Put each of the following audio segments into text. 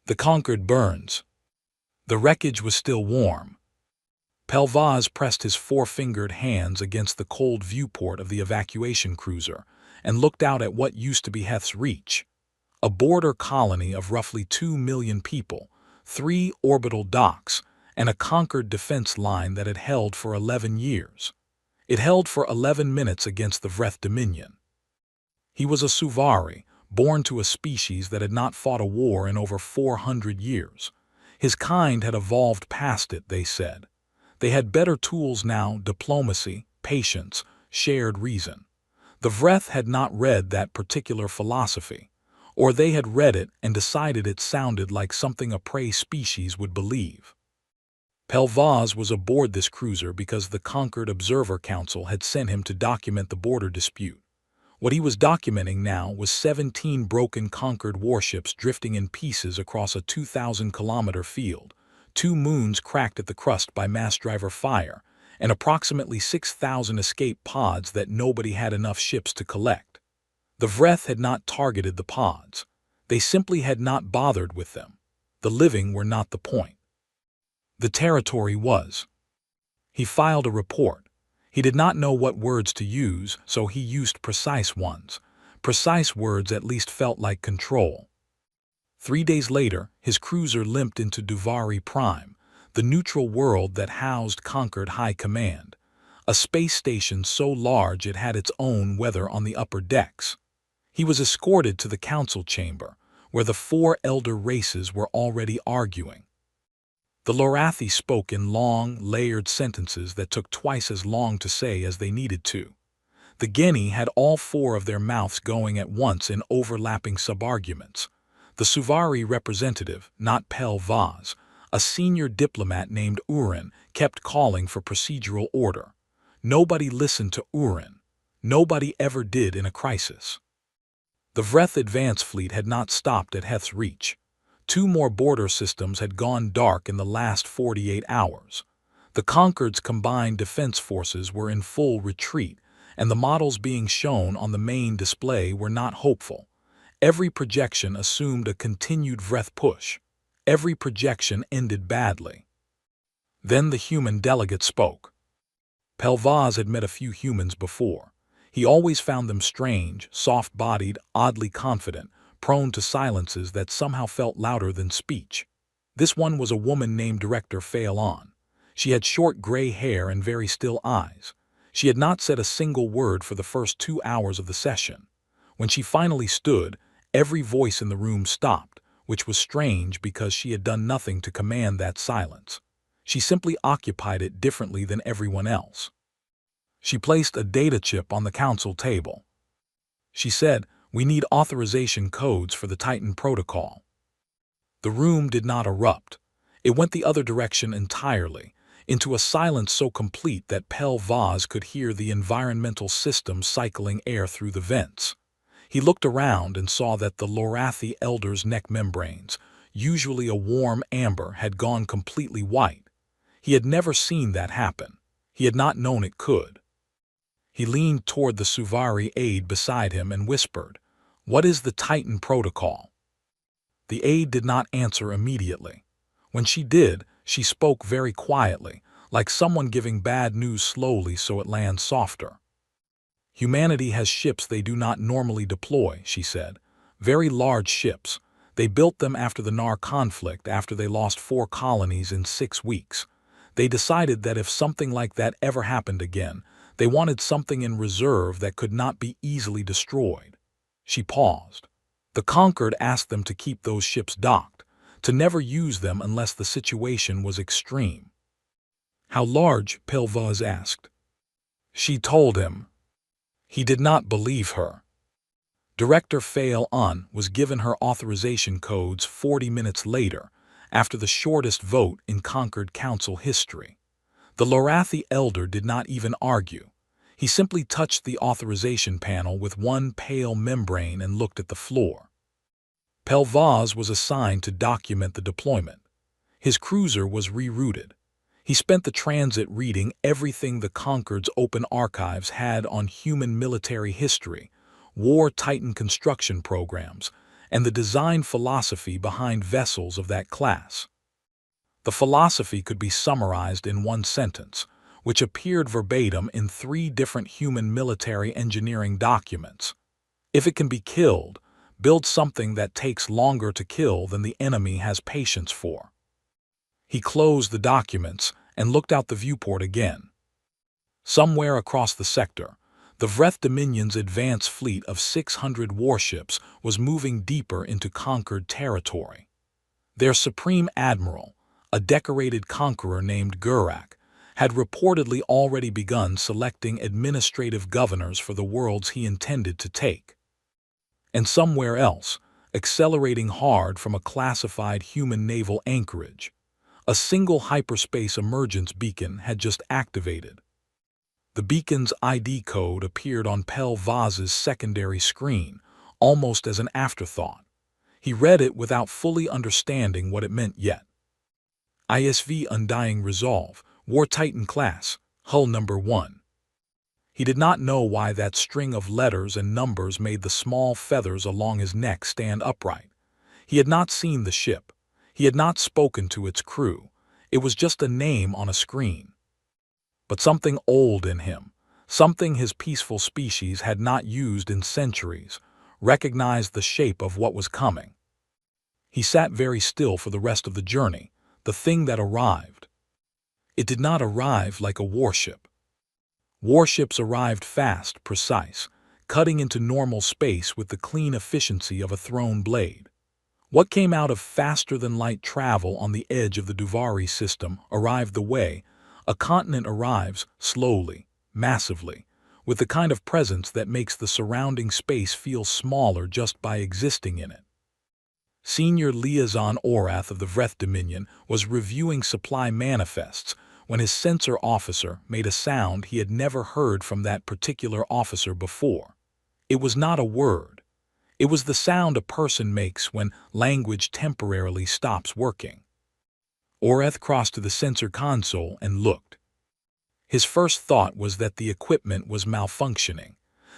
The Concord burns. The wreckage was still warm. Pelvaz pressed his four-fingered hands against the cold viewport of the evacuation cruiser and looked out at what used to be Heth's Reach, a border colony of roughly 2 million people, 3 orbital docks, and a conquered defense line that had held for 11 years. It held for 11 minutes against the Vreth Dominion. He was a Suvari, born to a species that had not fought a war in over 400 years. His kind had evolved past it, they said. They had better tools now: diplomacy, patience, shared reason. The Vreth had not read that particular philosophy, or they had read it and decided it sounded like something a prey species would believe. Pelvaz was aboard this cruiser because the Concord Observer Council had sent him to document the border dispute. What he was documenting now was 17 broken Concord warships drifting in pieces across a 2,000-kilometer field, 2 moons cracked at the crust by mass driver fire, and approximately 6,000 escape pods that nobody had enough ships to collect. The Vreth had not targeted the pods. They simply had not bothered with them. The living were not the point. The territory was. He filed a report. He did not know what words to use, so he used precise ones. Precise words at least felt like control. 3 days later, his cruiser limped into Duvari Prime, the neutral world that housed Concord High Command, a space station so large it had its own weather on the upper decks. He was escorted to the council chamber, where the 4 elder races were already arguing. The Lorathi spoke in long, layered sentences that took twice as long to say as they needed to. The Geni had all 4 of their mouths going at once in overlapping subarguments. The Suvari representative, not Pelvaz, a senior diplomat named Urin, kept calling for procedural order. Nobody listened to Urin. Nobody ever did in a crisis. The Vreth advance fleet had not stopped at Heth's Reach. 2 more border systems had gone dark in the last 48 hours. The Concord's combined defense forces were in full retreat, and the models being shown on the main display were not hopeful. Every projection assumed a continued Vreth push. Every projection ended badly. Then the human delegate spoke. Pelvaz had met a few humans before. He always found them strange, soft-bodied, oddly confident, prone to silences that somehow felt louder than speech. This one was a woman named Director Phelan. She had short gray hair and very still eyes. She had not said a single word for the first 2 hours of the session. When she finally stood, every voice in the room stopped, which was strange because she had done nothing to command that silence. She simply occupied it differently than everyone else. She placed a data chip on the council table. She said, "We need authorization codes for the Titan protocol." The room did not erupt. It went the other direction entirely, into a silence so complete that Pelvaz could hear the environmental system cycling air through the vents. He looked around and saw that the Lorathi elder's neck membranes, usually a warm amber, had gone completely white. He had never seen that happen. He had not known it could. He leaned toward the Suvari aide beside him and whispered, "What is the Titan protocol?" The aide did not answer immediately. When she did, she spoke very quietly, like someone giving bad news slowly so it lands softer. "Humanity has ships they do not normally deploy," she said. "Very large ships. They built them after the Nar conflict, after they lost 4 colonies in 6 weeks. They decided that if something like that ever happened again, they wanted something in reserve that could not be easily destroyed." She paused. The Concord asked them to keep those ships docked, to never use them unless the situation was extreme. "How large?" Pelvaz asked. She told him. He did not believe her. Director Phelan was given her authorization codes 40 minutes later, after the shortest vote in Concord Council history. The Lorathi elder did not even argue. He simply touched the authorization panel with one pale membrane and looked at the floor. Pelvaz was assigned to document the deployment. His cruiser was rerouted. He spent the transit reading everything the Concord's open archives had on human military history, war Titan construction programs, and the design philosophy behind vessels of that class. The philosophy could be summarized in one sentence, which appeared verbatim in 3 different human military engineering documents. If it can be killed, build something that takes longer to kill than the enemy has patience for. He closed the documents and looked out the viewport again. Somewhere across the sector, the Vreth Dominion's advance fleet of 600 warships was moving deeper into conquered territory. Their supreme admiral, a decorated conqueror named Gurak, had reportedly already begun selecting administrative governors for the worlds he intended to take. And somewhere else, accelerating hard from a classified human naval anchorage, a single hyperspace emergence beacon had just activated. The beacon's ID code appeared on Pel Vaz's secondary screen, almost as an afterthought. He read it without fully understanding what it meant yet. ISV Undying Resolve, War Titan Class, Hull Number 1. He did not know why that string of letters and numbers made the small feathers along his neck stand upright. He had not seen the ship. He had not spoken to its crew. It was just a name on a screen. But something old in him, something his peaceful species had not used in centuries, recognized the shape of what was coming. He sat very still for the rest of the journey, the thing that arrived. It did not arrive like a warship. Warships arrived fast, precise, cutting into normal space with the clean efficiency of a thrown blade. What came out of faster-than-light travel on the edge of the Duvari system arrived the way a continent arrives, slowly, massively, with the kind of presence that makes the surrounding space feel smaller just by existing in it. Senior Liaison Orath of the Vreth Dominion was reviewing supply manifests when his sensor officer made a sound he had never heard from that particular officer before. It was not a word. It was the sound a person makes when language temporarily stops working. Orath crossed to the sensor console and looked. His first thought was that the equipment was malfunctioning.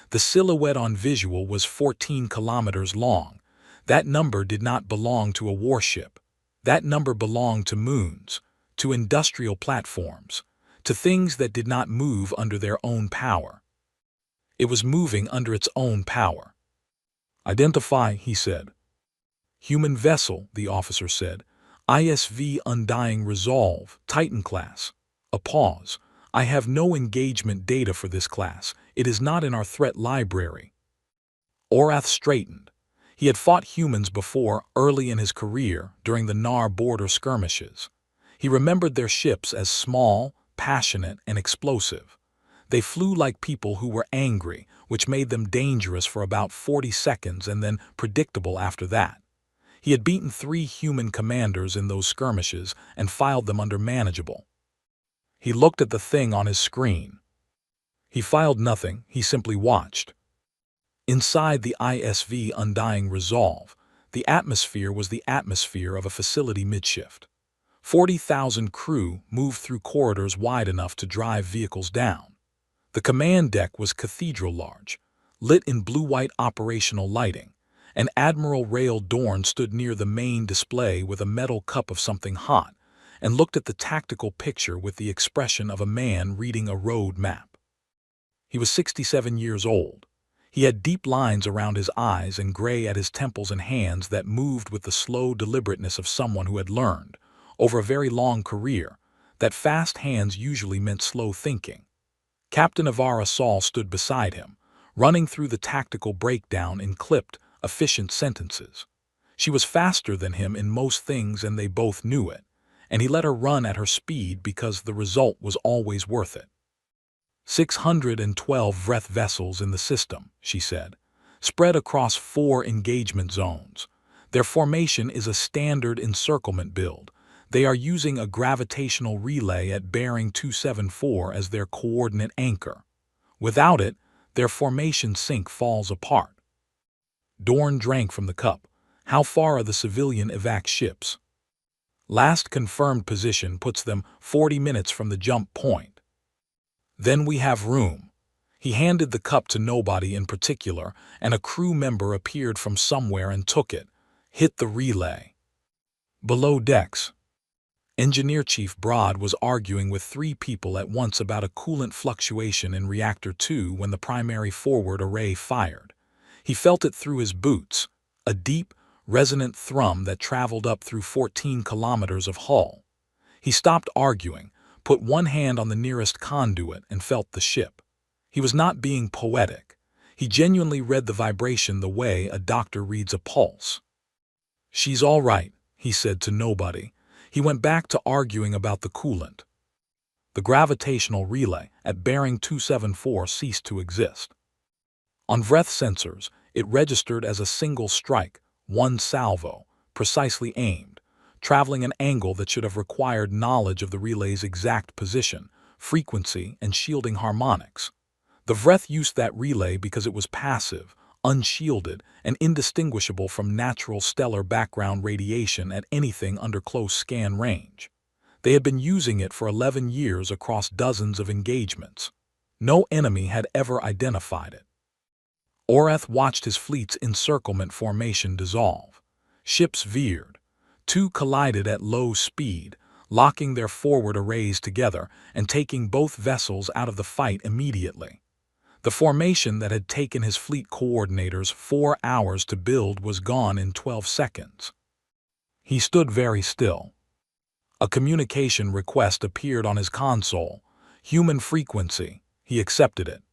The silhouette on visual was 14 kilometers long. That number did not belong to a warship. That number belonged to moons, to industrial platforms, to things that did not move under their own power. It was moving under its own power. "Identify," he said. "Human vessel," the officer said. "ISV Undying Resolve, Titan class." A pause. "I have no engagement data for this class. It is not in our threat library." Orath straightened. He had fought humans before, early in his career, during the Nar border skirmishes. He remembered their ships as small, passionate, and explosive. They flew like people who were angry, which made them dangerous for about 40 seconds and then predictable after that. He had beaten 3 human commanders in those skirmishes and filed them under manageable. He looked at the thing on his screen. He filed nothing, he simply watched. Inside the ISV Undying Resolve, the atmosphere was the atmosphere of a facility midshift. 40,000 crew moved through corridors wide enough to drive vehicles down. The command deck was cathedral large, lit in blue-white operational lighting, and Admiral Rael Dorn stood near the main display with a metal cup of something hot and looked at the tactical picture with the expression of a man reading a road map. He was 67 years old. He had deep lines around his eyes and gray at his temples and hands that moved with the slow deliberateness of someone who had learned, over a very long career, that fast hands usually meant slow thinking. Captain Avara Saul stood beside him, running through the tactical breakdown in clipped, efficient sentences. She was faster than him in most things and they both knew it, and he let her run at her speed because the result was always worth it. 612 Vreth vessels in the system, she said, spread across 4 engagement zones. Their formation is a standard encirclement build. They are using a gravitational relay at bearing 274 as their coordinate anchor. Without it, their formation sink falls apart. Dorn drank from the cup. How far are the civilian evac ships? Last confirmed position puts them 40 minutes from the jump point. Then we have room. He handed the cup to nobody in particular, and a crew member appeared from somewhere and took it. Hit the relay. Below decks, Engineer Chief Broad was arguing with 3 people at once about a coolant fluctuation in Reactor 2 when the primary forward array fired. He felt it through his boots, a deep, resonant thrum that traveled up through 14 kilometers of hull. He stopped arguing, put one hand on the nearest conduit, and felt the ship. He was not being poetic. He genuinely read the vibration the way a doctor reads a pulse. "She's all right," he said to nobody. He went back to arguing about the coolant. The gravitational relay at bearing 274 ceased to exist. On Vreth sensors, it registered as a single strike, one salvo, precisely aimed, traveling an angle that should have required knowledge of the relay's exact position, frequency, and shielding harmonics. The Vreth used that relay because it was passive, unshielded, and indistinguishable from natural stellar background radiation at anything under close scan range. They had been using it for 11 years across dozens of engagements. No enemy had ever identified it. Orath watched his fleet's encirclement formation dissolve. Ships veered. 2 collided at low speed, locking their forward arrays together and taking both vessels out of the fight immediately. The formation that had taken his fleet coordinators 4 hours to build was gone in 12 seconds. He stood very still. A communication request appeared on his console. Human frequency. He accepted it.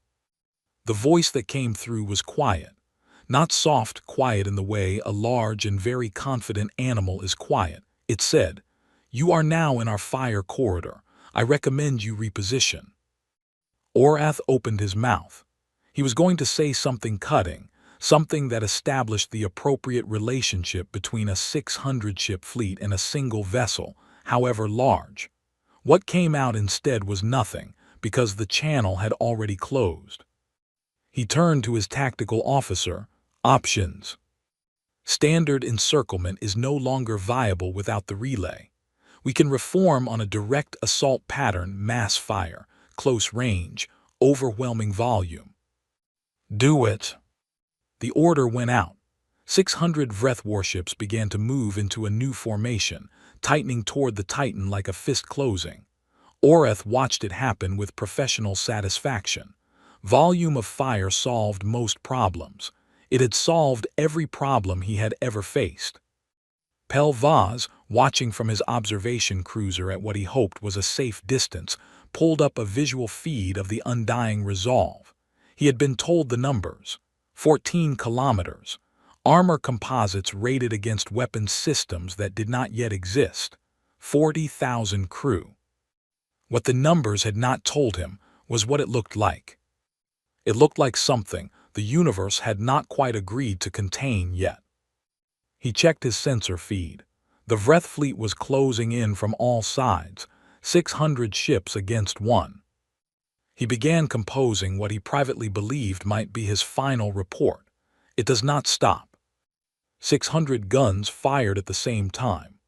The voice that came through was quiet. Not soft quiet in the way a large and very confident animal is quiet. It said, "You are now in our fire corridor. I recommend you reposition." Orath opened his mouth. He was going to say something cutting, something that established the appropriate relationship between a 600-ship fleet and a single vessel, however large. What came out instead was nothing, because the channel had already closed. He turned to his tactical officer. "Options. Standard encirclement is no longer viable without the relay. We can reform on a direct assault pattern, mass fire, close range, overwhelming volume." "Do it." The order went out. 600 Vreth warships began to move into a new formation, tightening toward the Titan like a fist closing. Orath watched it happen with professional satisfaction. Volume of fire solved most problems. It had solved every problem he had ever faced. Pelvaz, watching from his observation cruiser at what he hoped was a safe distance, pulled up a visual feed of the undying resolve. He had been told the numbers. 14 kilometers. Armor composites rated against weapons systems that did not yet exist. 40,000 crew. What the numbers had not told him was what it looked like. It looked like something the universe had not quite agreed to contain yet. He checked his sensor feed. The Vreth fleet was closing in from all sides, 600 ships against 1. He began composing what he privately believed might be his final report. It does not stop. 600 guns fired at the same time.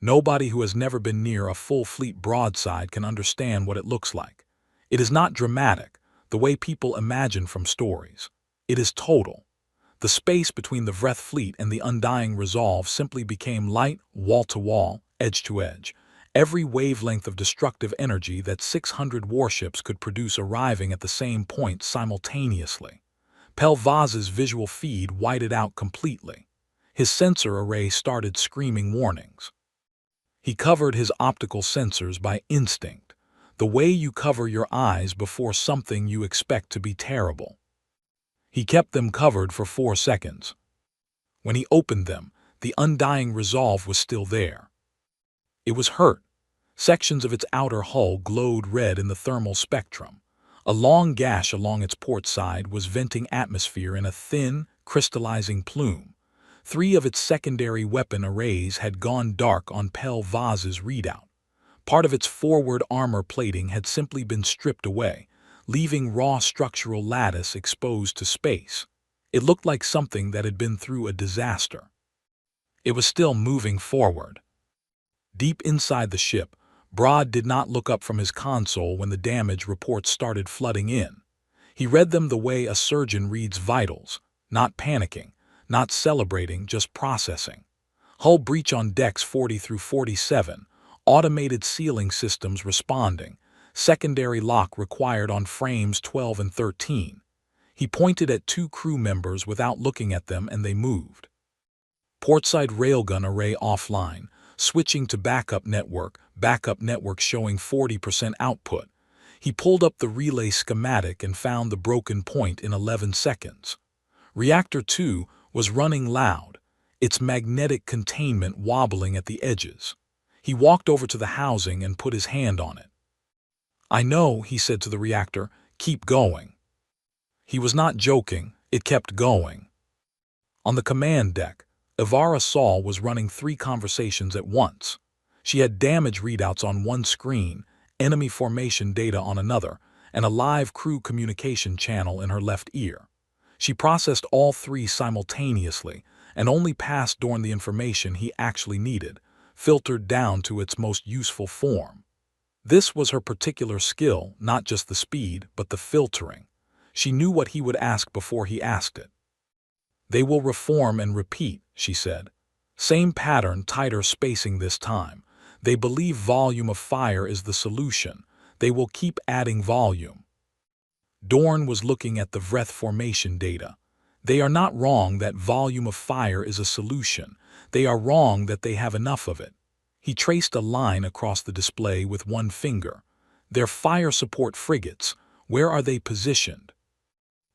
Nobody who has never been near a full fleet broadside can understand what it looks like. It is not dramatic, the way people imagine from stories. It is total. The space between the Vreth fleet and the undying resolve simply became light, wall-to-wall, edge-to-edge. Every wavelength of destructive energy that 600 warships could produce arriving at the same point simultaneously. Pelvaz's visual feed whited out completely. His sensor array started screaming warnings. He covered his optical sensors by instinct, the way you cover your eyes before something you expect to be terrible. He kept them covered for 4 seconds. When he opened them, the undying resolve was still there. It was hurt. Sections of its outer hull glowed red in the thermal spectrum. A long gash along its port side was venting atmosphere in a thin, crystallizing plume. 3 of its secondary weapon arrays had gone dark on Pelvaz's readout. Part of its forward armor plating had simply been stripped away, leaving raw structural lattice exposed to space. It looked like something that had been through a disaster. It was still moving forward. Deep inside the ship, Broad did not look up from his console when the damage reports started flooding in. He read them the way a surgeon reads vitals, not panicking, not celebrating, just processing. Hull breach on decks 40 through 47, automated sealing systems responding, secondary lock required on frames 12 and 13. He pointed at 2 crew members without looking at them and they moved. Portside railgun array offline, switching to backup network showing 40% output. He pulled up the relay schematic and found the broken point in 11 seconds. Reactor 2 was running loud, its magnetic containment wobbling at the edges. He walked over to the housing and put his hand on it. "I know," he said to the reactor, "keep going." He was not joking, it kept going. On the command deck, Ivara Saul was running 3 conversations at once. She had damage readouts on one screen, enemy formation data on another, and a live crew communication channel in her left ear. She processed all 3 simultaneously and only passed Dorn the information he actually needed, filtered down to its most useful form. This was her particular skill, not just the speed, but the filtering. She knew what he would ask before he asked it. "They will reform and repeat," she said. "Same pattern, tighter spacing this time. They believe volume of fire is the solution. They will keep adding volume." Dorn was looking at the Vreth formation data. They are not wrong that volume of fire is a solution. They are wrong that they have enough of it. He traced a line across the display with one finger. "Their fire support frigates, where are they positioned?"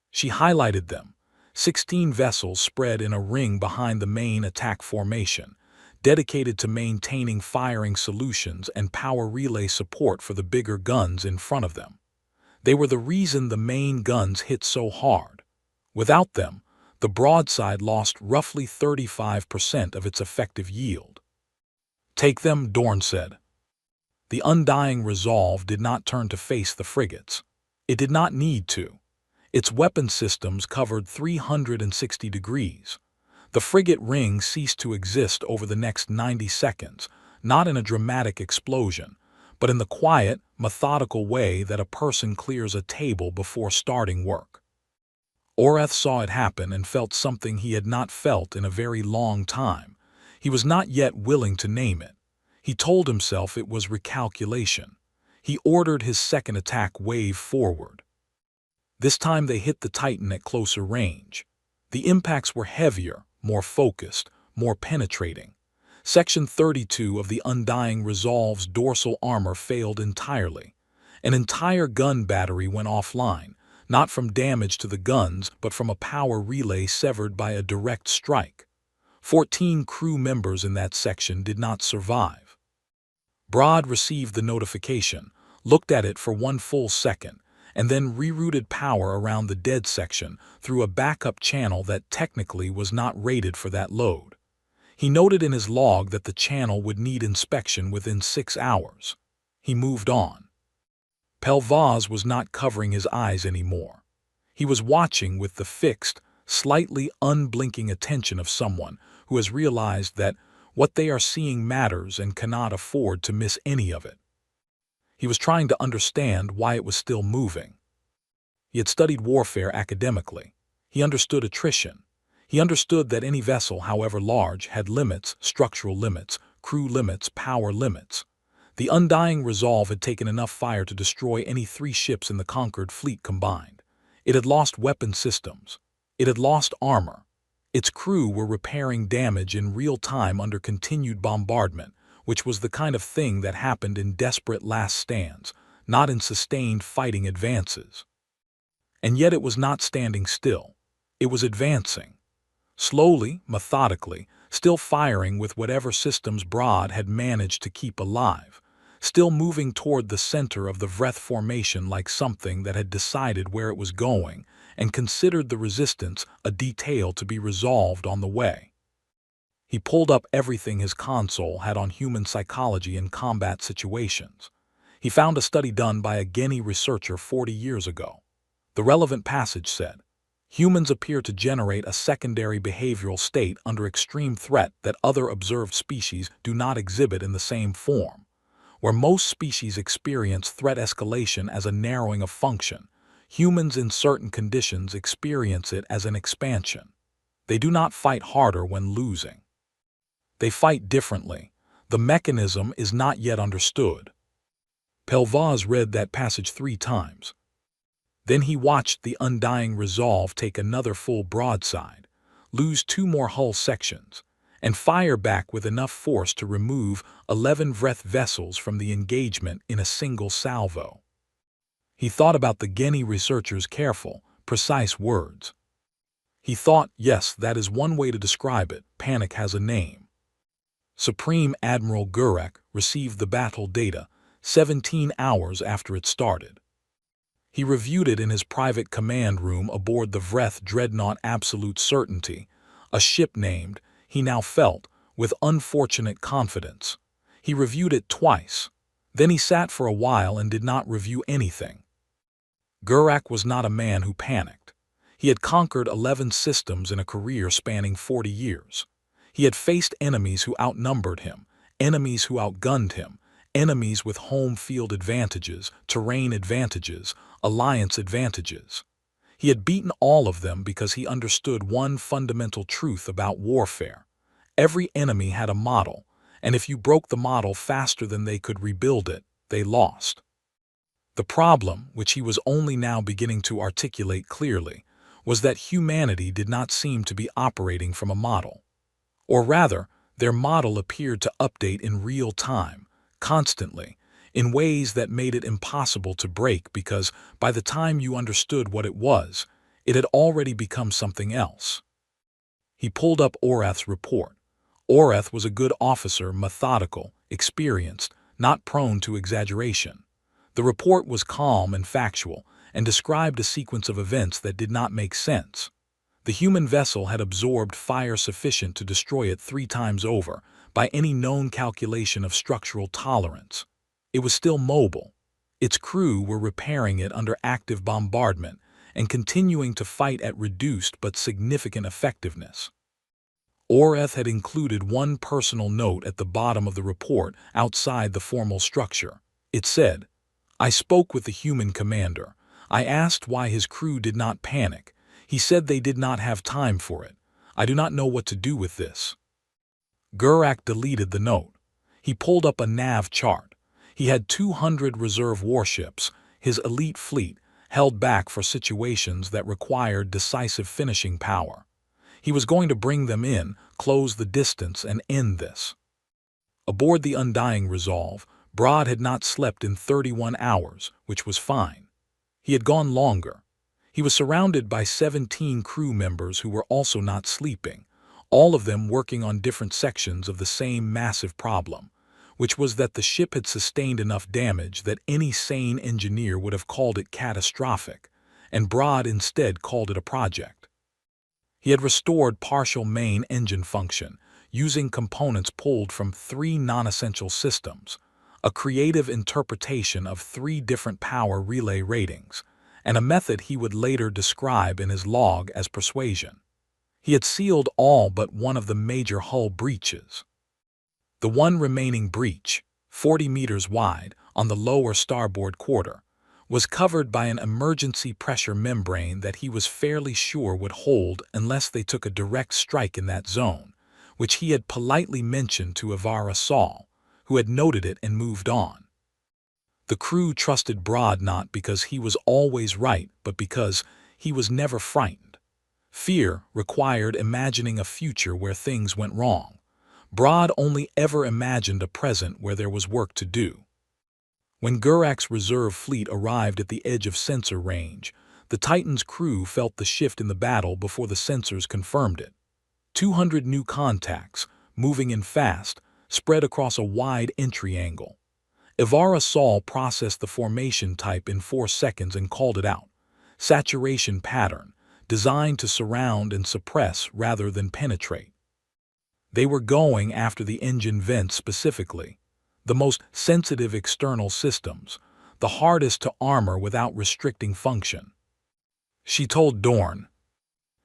She highlighted them. 16 vessels spread in a ring behind the main attack formation, dedicated to maintaining firing solutions and power relay support for the bigger guns in front of them. They were the reason the main guns hit so hard. Without them, the broadside lost roughly 35% of its effective yield. "Take them," Dorn said. The undying resolve did not turn to face the frigates. It did not need to. Its weapon systems covered 360 degrees. The frigate ring ceased to exist over the next 90 seconds, not in a dramatic explosion, but in the quiet, methodical way that a person clears a table before starting work. Oreth saw it happen and felt something he had not felt in a very long time. He was not yet willing to name it. He told himself it was recalculation. He ordered his second attack wave forward. This time they hit the Titan at closer range. The impacts were heavier, more focused, more penetrating. Section 32 of the Undying Resolve's dorsal armor failed entirely. An entire gun battery went offline, not from damage to the guns, but from a power relay severed by a direct strike. 14 crew members in that section did not survive. Broad received the notification, looked at it for 1 full second, and then rerouted power around the dead section through a backup channel that technically was not rated for that load. He noted in his log that the channel would need inspection within 6 hours. He moved on. Pelvaz was not covering his eyes anymore. He was watching with the fixed, slightly unblinking attention of someone who has realized that what they are seeing matters and cannot afford to miss any of it. He was trying to understand why it was still moving. He had studied warfare academically. He understood attrition. He understood that any vessel, however large, had limits, structural limits, crew limits, power limits. The Undying Resolve had taken enough fire to destroy any 3 ships in the conquered fleet combined. It had lost weapon systems. It had lost armor. Its crew were repairing damage in real time under continued bombardment, which was the kind of thing that happened in desperate last stands, not in sustained fighting advances. And yet it was not standing still. It was advancing. Slowly, methodically, still firing with whatever systems Broad had managed to keep alive, still moving toward the center of the Vreth formation like something that had decided where it was going and considered the resistance a detail to be resolved on the way. He pulled up everything his console had on human psychology in combat situations. He found a study done by a Guinea researcher 40 years ago. The relevant passage said, "Humans appear to generate a secondary behavioral state under extreme threat that other observed species do not exhibit in the same form. Where most species experience threat escalation as a narrowing of function, Humans in certain conditions experience it as an expansion. They do not fight harder when losing. They fight differently. The mechanism is not yet understood. Pelvaz read that passage 3 times. Then he watched the undying resolve take another full broadside, lose 2 more hull sections, and fire back with enough force to remove 11 Vreth vessels from the engagement in a single salvo. He thought about the Geni researchers' careful, precise words. He thought, yes, that is one way to describe it. Panic has a name. Supreme Admiral Gurek received the battle data 17 hours after it started. He reviewed it in his private command room aboard the Vreth dreadnought Absolute Certainty, a ship named, he now felt, with unfortunate confidence. He reviewed it twice. Then he sat for a while and did not review anything. Gurek was not a man who panicked. He had conquered 11 systems in a career spanning 40 years. He had faced enemies who outnumbered him, enemies who outgunned him, enemies with home field advantages, terrain advantages, alliance advantages. He had beaten all of them because he understood one fundamental truth about warfare. Every enemy had a model, and if you broke the model faster than they could rebuild it, they lost. The problem, which he was only now beginning to articulate clearly, was that humanity did not seem to be operating from a model. Or rather, their model appeared to update in real time, constantly, in ways that made it impossible to break because by the time you understood what it had already become something else. He pulled up Orath's report. Orath was a good officer, methodical, experienced, not prone to exaggeration. The report was calm and factual, and described a sequence of events that did not make sense. The human vessel had absorbed fire sufficient to destroy it 3 times over, by any known calculation of structural tolerance. It was still mobile. Its crew were repairing it under active bombardment and continuing to fight at reduced but significant effectiveness. Orath had included one personal note at the bottom of the report outside the formal structure. It said, "I spoke with the human commander. I asked why his crew did not panic. He said they did not have time for it. I do not know what to do with this." Gurek deleted the note. He pulled up a nav chart. He had 200 reserve warships, his elite fleet, held back for situations that required decisive finishing power. He was going to bring them in, close the distance, and end this. Aboard the Undying Resolve, Broad had not slept in 31 hours, which was fine. He had gone longer. He was surrounded by 17 crew members who were also not sleeping, all of them working on different sections of the same massive problem, which was that the ship had sustained enough damage that any sane engineer would have called it catastrophic, and Broad instead called it a project. He had restored partial main engine function, using components pulled from 3 non-essential systems, a creative interpretation of 3 different power relay ratings, and a method he would later describe in his log as persuasion. He had sealed all but one of the major hull breaches. The one remaining breach, 40 meters wide, on the lower starboard quarter, was covered by an emergency pressure membrane that he was fairly sure would hold unless they took a direct strike in that zone, which he had politely mentioned to Ivara Saul, who had noted it and moved on. The crew trusted Broad not because he was always right, but because he was never frightened. Fear required imagining a future where things went wrong. Broad only ever imagined a present where there was work to do. When Gurek's reserve fleet arrived at the edge of sensor range, the Titan's crew felt the shift in the battle before the sensors confirmed it. 200 new contacts, moving in fast, spread across a wide entry angle. Ivara Saul processed the formation type in 4 seconds and called it out. Saturation pattern, designed to surround and suppress rather than penetrate. They were going after the engine vents specifically, the most sensitive external systems, the hardest to armor without restricting function. She told Dorn.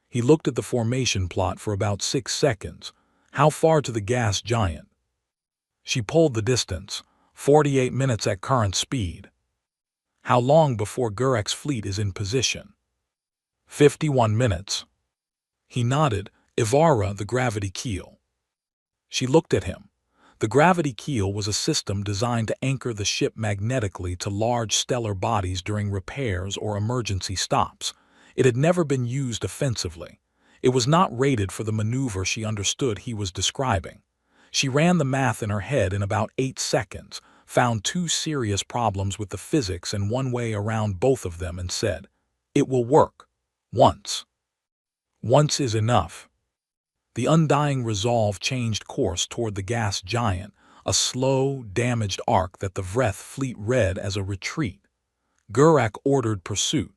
He looked at the formation plot for about 6 seconds. How far to the gas giant? She pulled the distance, 48 minutes at current speed. How long before Gurek's fleet is in position? 51 minutes. He nodded. Ivara, the gravity keel. She looked at him. The gravity keel was a system designed to anchor the ship magnetically to large stellar bodies during repairs or emergency stops. It had never been used offensively. It was not rated for the maneuver she understood he was describing. She ran the math in her head in about 8 seconds, found 2 serious problems with the physics and one way around both of them, and said, "It will work. Once. Once is enough." The undying resolve changed course toward the gas giant, a slow, damaged arc that the Vreth fleet read as a retreat. Gurak ordered pursuit.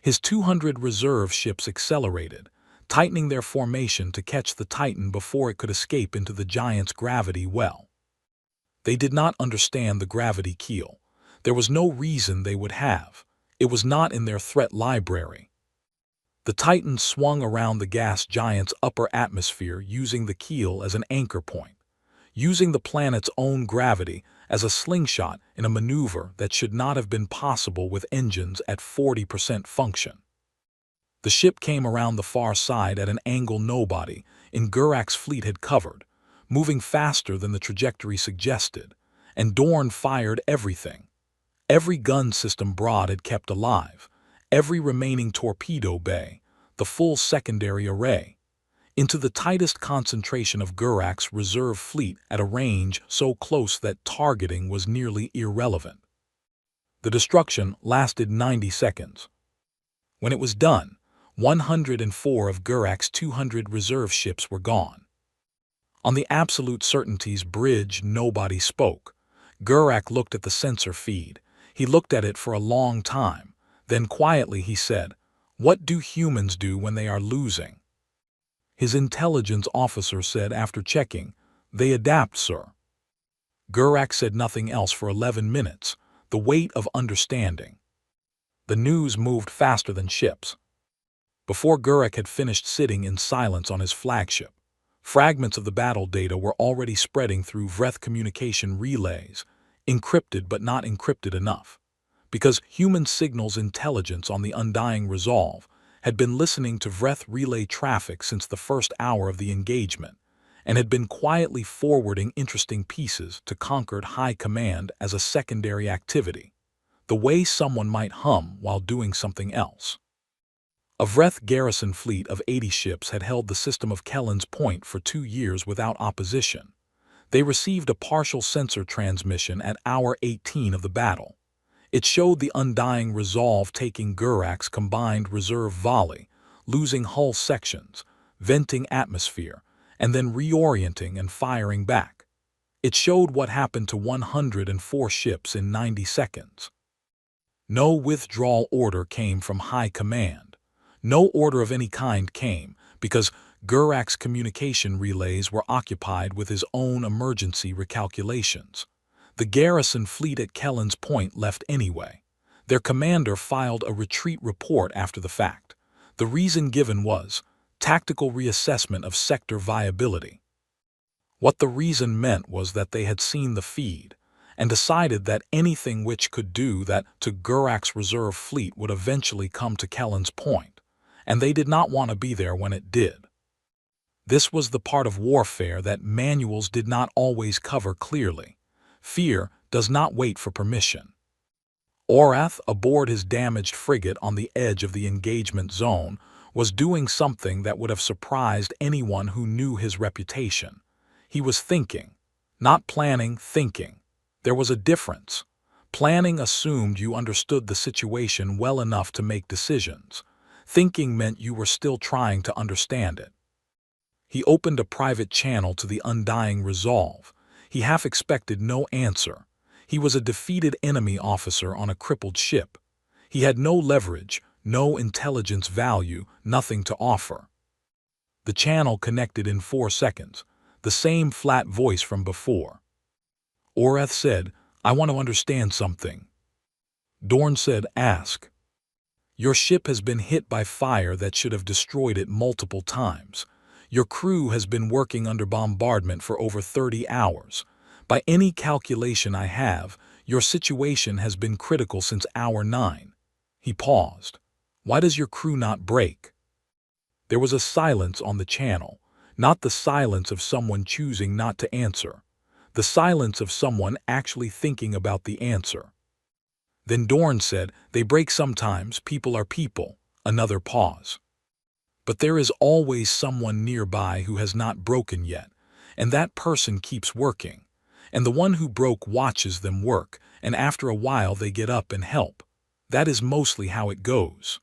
His 200 reserve ships accelerated, tightening their formation to catch the Titan before it could escape into the giant's gravity well. They did not understand the gravity keel. There was no reason they would have. It was not in their threat library. The Titan swung around the gas giant's upper atmosphere using the keel as an anchor point, using the planet's own gravity as a slingshot in a maneuver that should not have been possible with engines at 40% function. The ship came around the far side at an angle nobody in Gurak's fleet had covered, moving faster than the trajectory suggested, and Dorn fired everything. Every gun system Broad had kept alive, every remaining torpedo bay, the full secondary array, into the tightest concentration of Gurak's reserve fleet at a range so close that targeting was nearly irrelevant. The destruction lasted 90 seconds. When it was done, 104 of Gurak's 200 reserve ships were gone. On the absolute certainties bridge, nobody spoke. Gurak looked at the sensor feed. He looked at it for a long time. Then quietly he said, "What do humans do when they are losing?" His intelligence officer said after checking, "They adapt, sir." Gurak said nothing else for 11 minutes, the weight of understanding. The news moved faster than ships. Before Gurak had finished sitting in silence on his flagship, fragments of the battle data were already spreading through Vreth communication relays, encrypted but not encrypted enough, because human signals intelligence on the undying resolve had been listening to Vreth relay traffic since the first hour of the engagement, and had been quietly forwarding interesting pieces to Conquered High Command as a secondary activity, the way someone might hum while doing something else. A Vreth garrison fleet of 80 ships had held the system of Kellen's Point for 2 years without opposition. They received a partial sensor transmission at hour 18 of the battle. It showed the undying resolve taking Gurak's combined reserve volley, losing hull sections, venting atmosphere, and then reorienting and firing back. It showed what happened to 104 ships in 90 seconds. No withdrawal order came from High Command. No order of any kind came, because Gurak's communication relays were occupied with his own emergency recalculations. The garrison fleet at Kellen's Point left anyway. Their commander filed a retreat report after the fact. The reason given was tactical reassessment of sector viability. What the reason meant was that they had seen the feed and decided that anything which could do that to Gurak's reserve fleet would eventually come to Kellen's Point, and they did not want to be there when it did. This was the part of warfare that manuals did not always cover clearly. Fear does not wait for permission. Orath, aboard his damaged frigate on the edge of the engagement zone, was doing something that would have surprised anyone who knew his reputation. He was thinking, not planning, thinking. There was a difference. Planning assumed you understood the situation well enough to make decisions. Thinking meant you were still trying to understand it. He opened a private channel to the undying resolve. He half expected no answer. He was a defeated enemy officer on a crippled ship. He had no leverage, no intelligence value, nothing to offer. The channel connected in 4 seconds, the same flat voice from before. Orath said, "I want to understand something." Dorn said, "Ask." "Your ship has been hit by fire that should have destroyed it multiple times. Your crew has been working under bombardment for over 30 hours. By any calculation I have, Your situation has been critical since hour 9. He paused. Why does your crew not break? There was a silence on the channel, not the silence of someone choosing not to answer, the silence of someone actually thinking about the answer. Then Dorn said, they break sometimes, people are people. Another pause. But there is always someone nearby who has not broken yet, and that person keeps working. And the one who broke watches them work, and after a while they get up and help. That is mostly how it goes.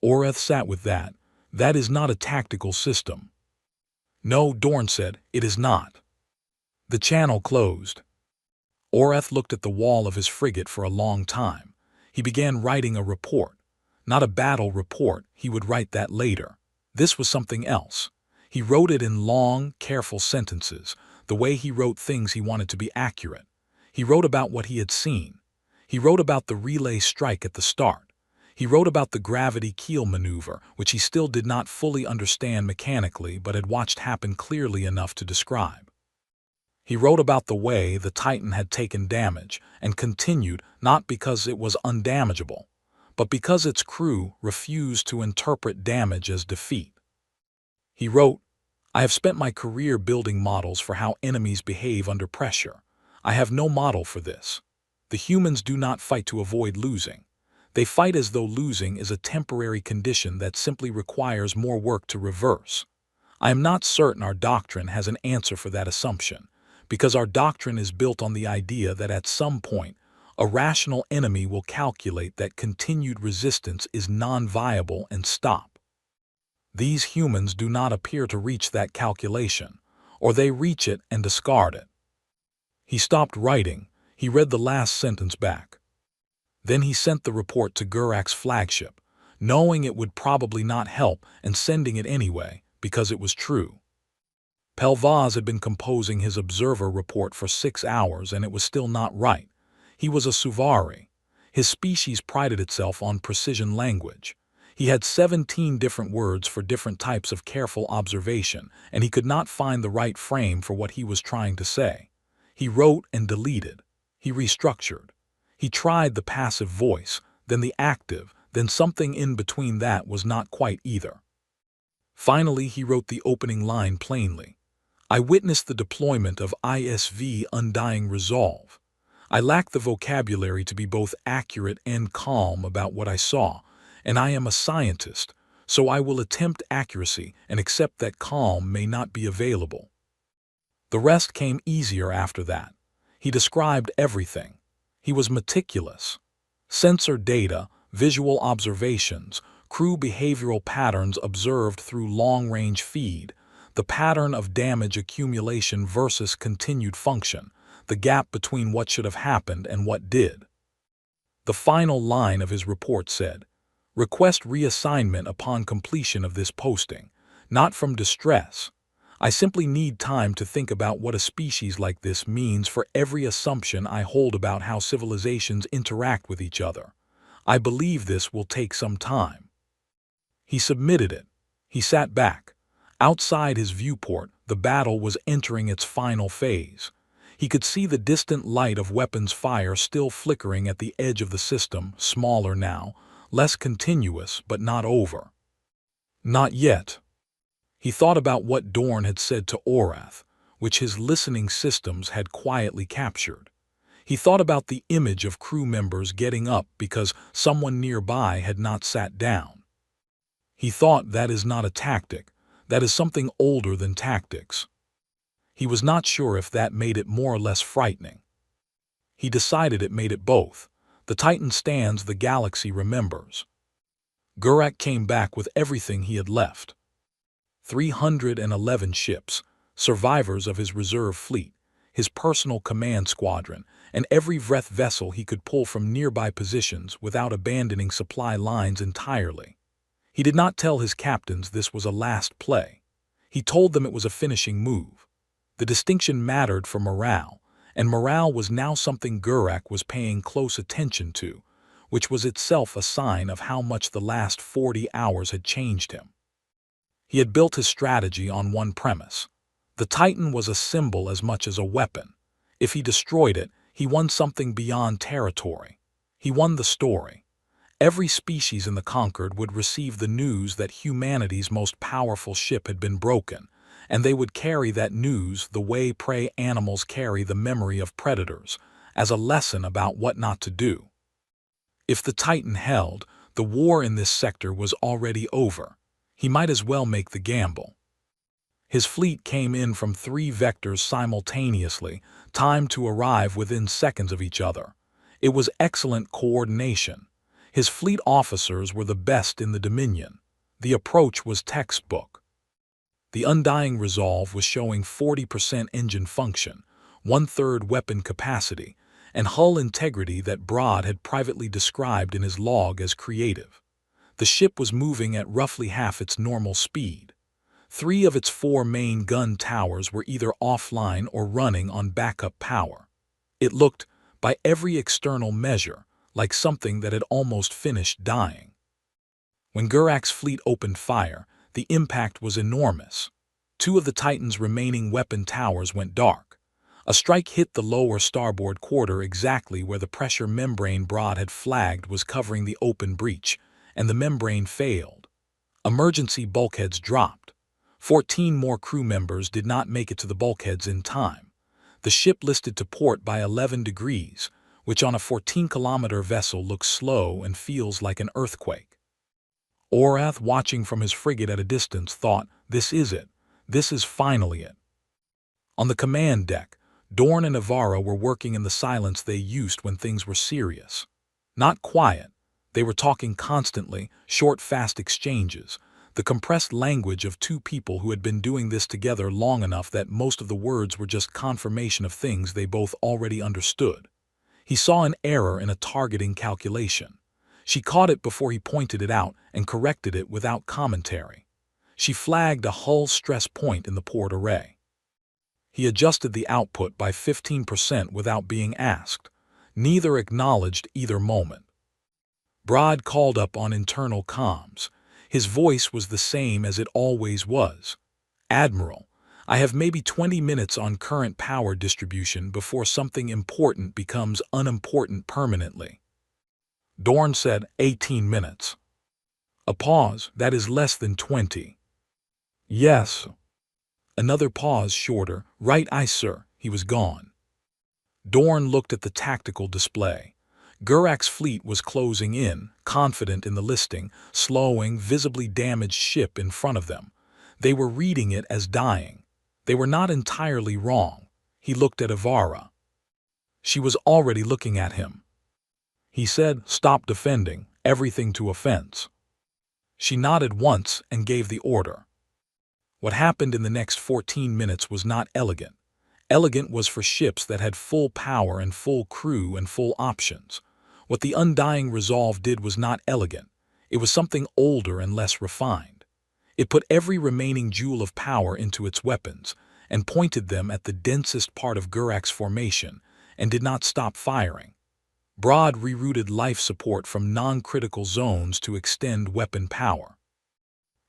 Oreth sat with that. That is not a tactical system. No, Dorn said, it is not. The channel closed. Oreth looked at the wall of his frigate for a long time. He began writing a report. Not a battle report, he would write that later. This was something else. He wrote it in long, careful sentences, the way he wrote things he wanted to be accurate. He wrote about what he had seen. He wrote about the relay strike at the start. He wrote about the gravity keel maneuver, which he still did not fully understand mechanically but had watched happen clearly enough to describe. He wrote about the way the Titan had taken damage and continued not because it was undamageable, but because its crew refused to interpret damage as defeat. He wrote, I have spent my career building models for how enemies behave under pressure. I have no model for this. The humans do not fight to avoid losing. They fight as though losing is a temporary condition that simply requires more work to reverse. I am not certain our doctrine has an answer for that assumption, because our doctrine is built on the idea that at some point, a rational enemy will calculate that continued resistance is non-viable and stop. These humans do not appear to reach that calculation, or they reach it and discard it. He stopped writing. He read the last sentence back. Then he sent the report to Gurak's flagship, knowing it would probably not help and sending it anyway because it was true. Pelvaz had been composing his observer report for 6 hours and it was still not right. He was a Suvari. His species prided itself on precision language. He had 17 different words for different types of careful observation, and he could not find the right frame for what he was trying to say. He wrote and deleted. He restructured. He tried the passive voice, then the active, then something in between that was not quite either. Finally, he wrote the opening line plainly. I witnessed the deployment of ISV Undying Resolve. I lack the vocabulary to be both accurate and calm about what I saw, and I am a scientist, so I will attempt accuracy and accept that calm may not be available. The rest came easier after that. He described everything. He was meticulous. Sensor data, visual observations, crew behavioral patterns observed through long-range feed, the pattern of damage accumulation versus continued function, the gap between what should have happened and what did. The final line of his report said, request reassignment upon completion of this posting, not from distress. I simply need time to think about what a species like this means for every assumption I hold about how civilizations interact with each other. I believe this will take some time. He submitted it. He sat back. Outside his viewport, the battle was entering its final phase. He could see the distant light of weapons fire still flickering at the edge of the system, smaller now, less continuous but not over. Not yet. He thought about what Dorn had said to Orath, which his listening systems had quietly captured. He thought about the image of crew members getting up because someone nearby had not sat down. He thought that is not a tactic, that is something older than tactics. He was not sure if that made it more or less frightening. He decided it made it both. The Titan stands the galaxy remembers. Gurak came back with everything he had left. 311 ships, survivors of his reserve fleet, his personal command squadron, and every Vreth vessel he could pull from nearby positions without abandoning supply lines entirely. He did not tell his captains this was a last play. He told them it was a finishing move. The distinction mattered for morale, and morale was now something Gurak was paying close attention to, which was itself a sign of how much the last 40 hours had changed him. He had built his strategy on one premise. The Titan was a symbol as much as a weapon. If he destroyed it, He won something beyond territory. He won the story. Every species in the Conquered would receive the news that humanity's most powerful ship had been broken, and they would carry that news the way prey animals carry the memory of predators, as a lesson about what not to do. If the Titan held, the war in this sector was already over. He might as well make the gamble. His fleet came in from 3 vectors simultaneously, timed to arrive within seconds of each other. It was excellent coordination. His fleet officers were the best in the Dominion. The approach was textbook. The Undying Resolve was showing 40% engine function, 1/3 weapon capacity, and hull integrity that Broad had privately described in his log as creative. The ship was moving at roughly half its normal speed. 3 of its 4 main gun towers were either offline or running on backup power. It looked, by every external measure, like something that had almost finished dying. When Gurak's fleet opened fire, the impact was enormous. 2 of the Titan's remaining weapon towers went dark. A strike hit the lower starboard quarter exactly where the pressure membrane Broad had flagged was covering the open breach, and the membrane failed. Emergency bulkheads dropped. 14 more crew members did not make it to the bulkheads in time. The ship listed to port by 11 degrees, which on a 14-kilometer vessel looks slow and feels like an earthquake. Orath, watching from his frigate at a distance, thought, "This is it. This is finally it." On the command deck, Dorn and Ivara were working in the silence they used when things were serious. Not quiet. They were talking constantly, short, fast exchanges, the compressed language of 2 people who had been doing this together long enough that most of the words were just confirmation of things they both already understood. He saw an error in a targeting calculation. She caught it before he pointed it out and corrected it without commentary. She flagged a hull stress point in the port array. He adjusted the output by 15% without being asked. Neither acknowledged either moment. Broad called up on internal comms. His voice was the same as it always was. "Admiral, I have maybe 20 minutes on current power distribution before something important becomes unimportant permanently." Dorn said, 18 minutes. A pause. "That is less than 20. "Yes." Another pause, shorter. "Right, aye, sir." He was gone. Dorn looked at the tactical display. Gurak's fleet was closing in, confident in the listing, slowing, visibly damaged ship in front of them. They were reading it as dying. They were not entirely wrong. He looked at Ivara. She was already looking at him. He said, "Stop defending, everything to offense." She nodded once and gave the order. What happened in the next 14 minutes was not elegant. Elegant was for ships that had full power and full crew and full options. What the Undying Resolve did was not elegant. It was something older and less refined. It put every remaining joule of power into its weapons and pointed them at the densest part of Gurak's formation and did not stop firing. Broad rerouted life support from non-critical zones to extend weapon power.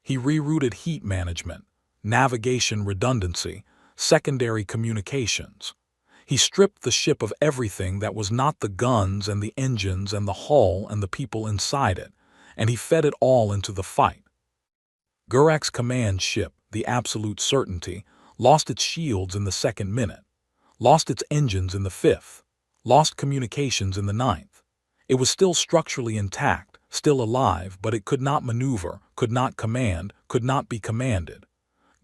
He rerouted heat management, navigation redundancy, secondary communications. He stripped the ship of everything that was not the guns and the engines and the hull and the people inside it, and he fed it all into the fight. Gurak's command ship, the Absolute Certainty, lost its shields in the 2nd minute, lost its engines in the 5th, lost communications in the 9th. It was still structurally intact, still alive, but it could not maneuver, could not command, could not be commanded.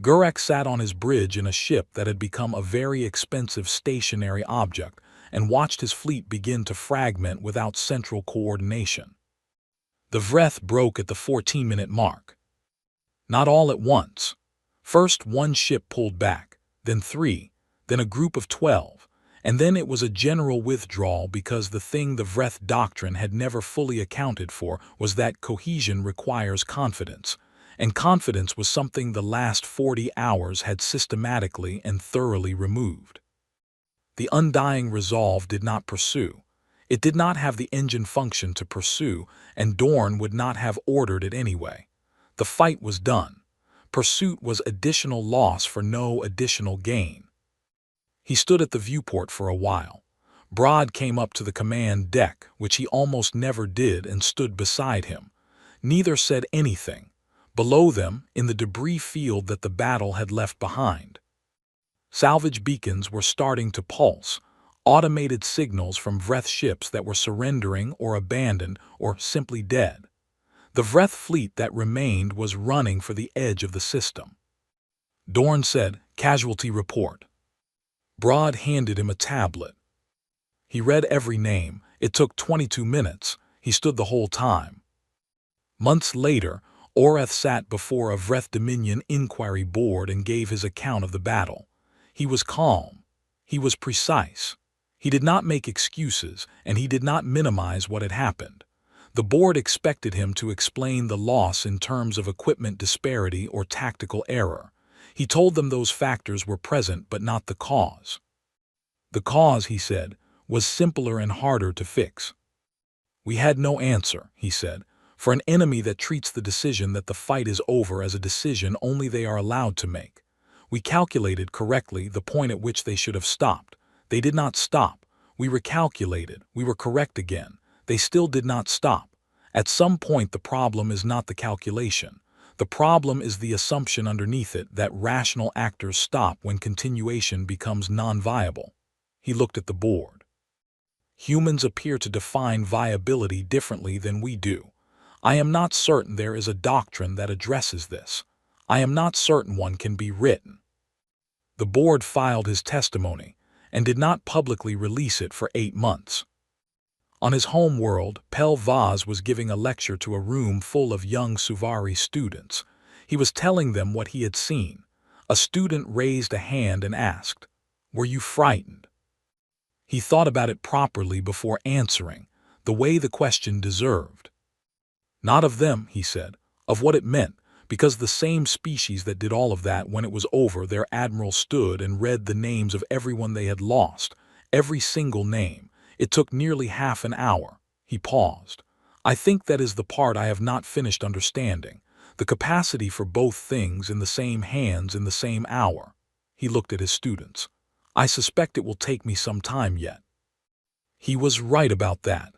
Gurak sat on his bridge in a ship that had become a very expensive stationary object and watched his fleet begin to fragment without central coordination. The Vreth broke at the 14-minute mark. Not all at once. First 1 ship pulled back, then 3, then a group of 12, and then it was a general withdrawal because the thing the Vreth doctrine had never fully accounted for was that cohesion requires confidence. And confidence was something the last 40 hours had systematically and thoroughly removed. The Undying Resolve did not pursue. It did not have the engine function to pursue, and Dorn would not have ordered it anyway. The fight was done. Pursuit was additional loss for no additional gain. He stood at the viewport for a while. Broad came up to the command deck, which he almost never did, and stood beside him. Neither said anything. Below them, in the debris field that the battle had left behind, salvage beacons were starting to pulse, automated signals from Vreth ships that were surrendering or abandoned or simply dead. The Vreth fleet that remained was running for the edge of the system. Dorn said, "Casualty report." Broad handed him a tablet. He read every name. It took 22 minutes. He stood the whole time. Months later, Oreth sat before a Vreth Dominion inquiry board and gave his account of the battle. He was calm. He was precise. He did not make excuses, and he did not minimize what had happened. The board expected him to explain the loss in terms of equipment disparity or tactical error. He told them those factors were present but not the cause. The cause, he said, was simpler and harder to fix. "We had no answer," he said, "for an enemy that treats the decision that the fight is over as a decision only they are allowed to make. We calculated correctly the point at which they should have stopped. They did not stop. We recalculated. We were correct again. They still did not stop. At some point the problem is not the calculation. The problem is the assumption underneath it that rational actors stop when continuation becomes non-viable." He looked at the board. "Humans appear to define viability differently than we do. I am not certain there is a doctrine that addresses this. I am not certain one can be written." The board filed his testimony and did not publicly release it for 8 months. On his home world, Pel Vaz was giving a lecture to a room full of young Suvari students. He was telling them what he had seen. A student raised a hand and asked, "Were you frightened?" He thought about it properly before answering, the way the question deserved. "Not of them," he said, "of what it meant, because the same species that did all of that, when it was over, their admiral stood and read the names of everyone they had lost, every single name. It took nearly half an hour." He paused. "I think that is the part I have not finished understanding, the capacity for both things in the same hands in the same hour." He looked at his students. "I suspect it will take me some time yet." He was right about that.